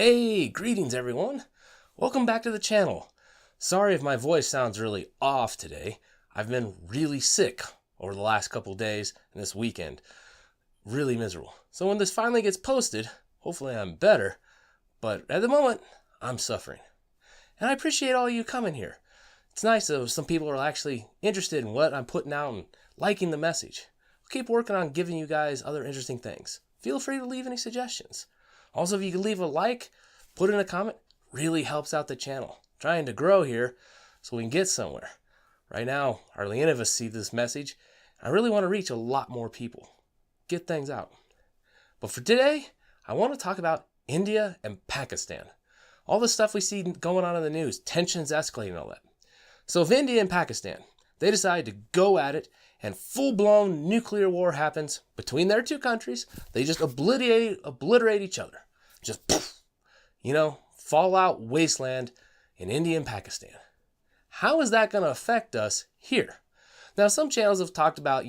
Hey, greetings everyone. Welcome back to the channel. Sorry if my voice sounds really off today. I've been really sick over the last couple days and this weekend. Really miserable. So when this finally gets posted, hopefully I'm better. But at the moment, I'm suffering. And I appreciate all you coming here. It's nice that some people are actually interested in what I'm putting out and liking the message. I'll keep working on giving you guys other interesting things. Feel free to leave any suggestions. Also, if you could leave a like, put in a comment, really helps out the channel. Trying to grow here so we can get somewhere. Right now, hardly any of us see this message. I really want to reach a lot more people. Get things out. But for today, I want to talk about India and Pakistan. All the stuff we see going on in the news, tensions escalating and all that. So if India and Pakistan, they decide to go at it and full-blown nuclear war happens between their two countries, they just obliterate each other. Just poof, fallout wasteland in India and Pakistan. How is that going to affect us here? Now, some channels have talked about,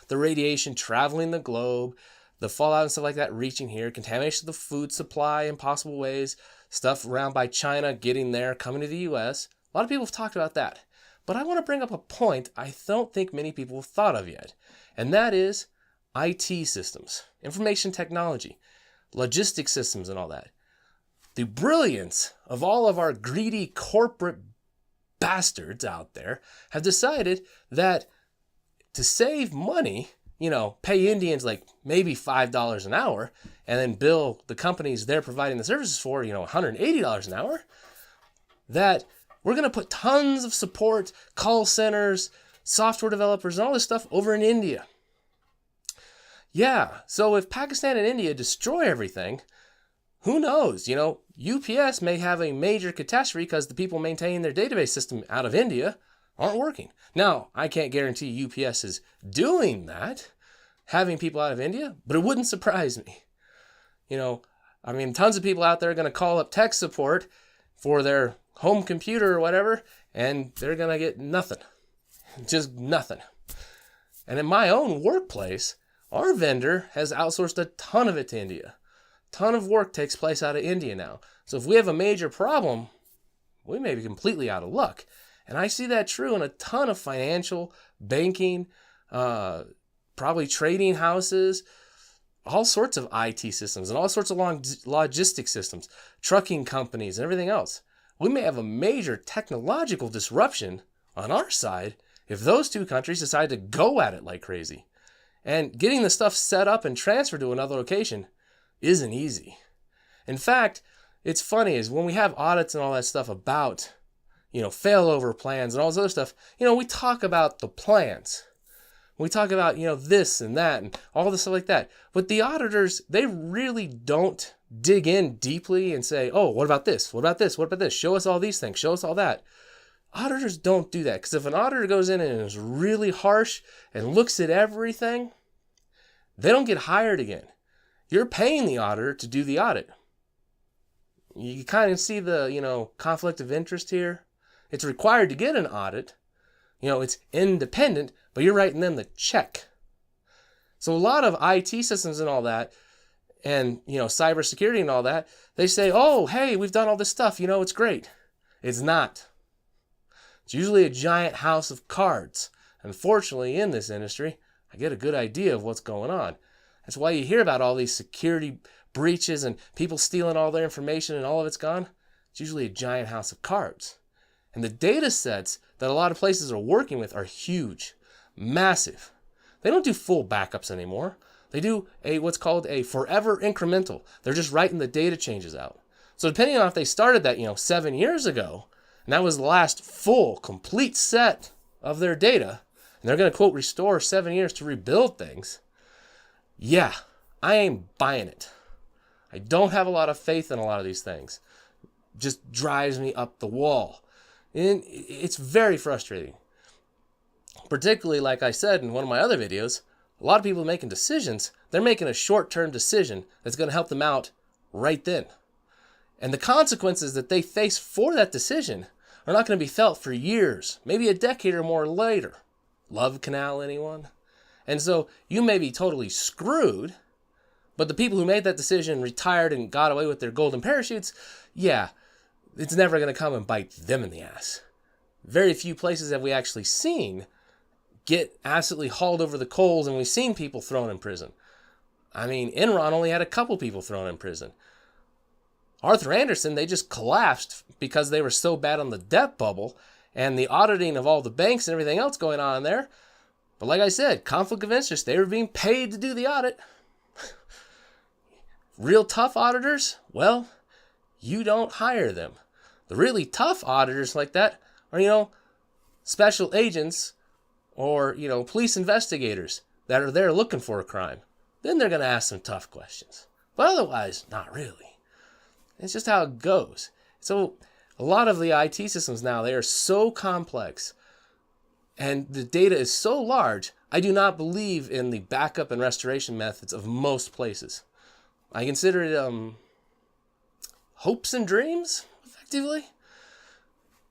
the radiation traveling the globe, the fallout and stuff like that reaching here, contamination of the food supply in possible ways, stuff around by China getting there, coming to the U.S. A lot of people have talked about that. But I want to bring up a point I don't think many people have thought of yet, and that is IT systems, information technology, logistics systems and all that. The brilliance of all of our greedy corporate bastards out there have decided that to save money, pay Indians like maybe $5 an hour and then bill the companies they're providing the services for, $180 an hour, that we're going to put tons of support, call centers, software developers, and all this stuff over in India. Yeah, so if Pakistan and India destroy everything, who knows? UPS may have a major catastrophe because the people maintaining their database system out of India aren't working. Now, I can't guarantee UPS is doing that, having people out of India, but it wouldn't surprise me. Tons of people out there are going to call up tech support for their home computer or whatever, and they're going to get nothing. Just nothing. And in my own workplace, our vendor has outsourced a ton of it to India. A ton of work takes place out of India now. So if we have a major problem, we may be completely out of luck. And I see that true in a ton of financial, banking, probably trading houses, all sorts of IT systems and all sorts of logistics systems, trucking companies and everything else. We may have a major technological disruption on our side if those two countries decide to go at it like crazy. And getting the stuff set up and transferred to another location isn't easy. In fact, it's funny is when we have audits and all that stuff about, failover plans and all this other stuff, we talk about the plans. We talk about, this and that and all this stuff like that. But the auditors, they really don't dig in deeply and say, oh, what about this? What about this? What about this? Show us all these things. Show us all that. Auditors don't do that, because if an auditor goes in and is really harsh and looks at everything, they don't get hired again. You're paying the auditor to do the audit. You kind of see the, conflict of interest here. It's required to get an audit. It's independent, but you're writing them the check. So a lot of IT systems and all that, and, cybersecurity and all that, they say, oh, hey, we've done all this stuff, it's great. It's not. It's usually a giant house of cards. Unfortunately, in this industry, I get a good idea of what's going on. That's why you hear about all these security breaches and people stealing all their information and all of it's gone. It's usually a giant house of cards. And the data sets that a lot of places are working with are huge, massive. They don't do full backups anymore. They do what's called a forever incremental. They're just writing the data changes out. So depending on if they started that, 7 years ago, and that was the last full, complete set of their data, and they're going to, quote, restore 7 years to rebuild things, yeah, I ain't buying it. I don't have a lot of faith in a lot of these things. It just drives me up the wall. And it's very frustrating. Particularly, like I said in one of my other videos, a lot of people making decisions, they're making a short-term decision that's going to help them out right then. And the consequences that they face for that decision are not going to be felt for years, maybe a decade or more later. Love canal, anyone? And so you may be totally screwed, But the people who made that decision, retired and got away with their golden parachutes, yeah, it's never going to come and bite them in the ass. Very few places have we actually seen get absolutely hauled over the coals, and we've seen people thrown in prison. I mean, Enron only had a couple people thrown in prison. Arthur Andersen, they just collapsed because they were so bad on the debt bubble and the auditing of all the banks and everything else going on in there. But like I said, conflict of interest, they were being paid to do the audit. Real tough auditors, well, you don't hire them. The really tough auditors like that are, special agents or, police investigators that are there looking for a crime. Then they're going to ask some tough questions. But otherwise, not really. It's just how it goes. So a lot of the IT systems now, they are so complex and the data is so large, I do not believe in the backup and restoration methods of most places. I consider it hopes and dreams, effectively.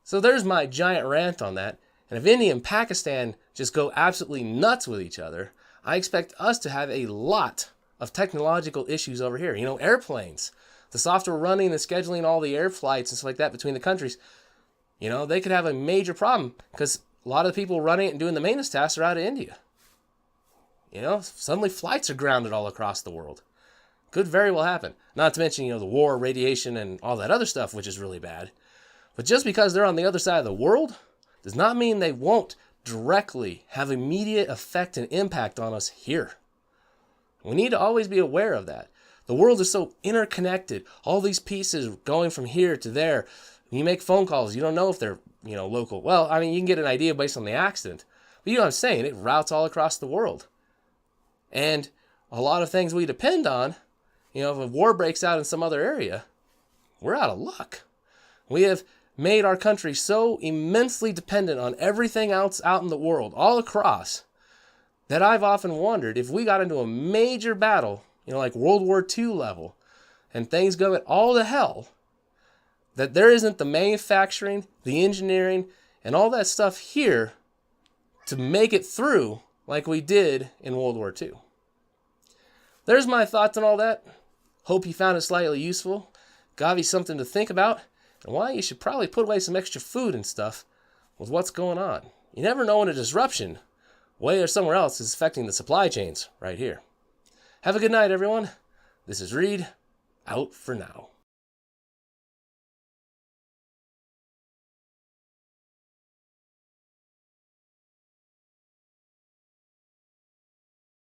So there's my giant rant on that. And if India and Pakistan just go absolutely nuts with each other, I expect us to have a lot of technological issues over here. Airplanes, the software running and scheduling all the air flights and stuff like that between the countries, they could have a major problem because a lot of the people running it and doing the maintenance tasks are out of India. Suddenly flights are grounded all across the world. Could very well happen. Not to mention, the war, radiation, and all that other stuff, which is really bad. But just because they're on the other side of the world does not mean they won't directly have immediate effect and impact on us here. We need to always be aware of that. The world is so interconnected. All these pieces going from here to there. When you make phone calls, you don't know if they're, local. Well, I mean, you can get an idea based on the accident. But you know what I'm saying? It routes all across the world. And a lot of things we depend on, if a war breaks out in some other area, we're out of luck. We have made our country so immensely dependent on everything else out in the world, all across, that I've often wondered if we got into a major battle, like World War II level, and things go all to hell, that there isn't the manufacturing, the engineering, and all that stuff here to make it through like we did in World War II. There's my thoughts on all that. Hope you found it slightly useful. Got you something to think about, and why you should probably put away some extra food and stuff with what's going on. You never know when a disruption, way or somewhere else, is affecting the supply chains right here. Have a good night, everyone. This is Reed, out for now.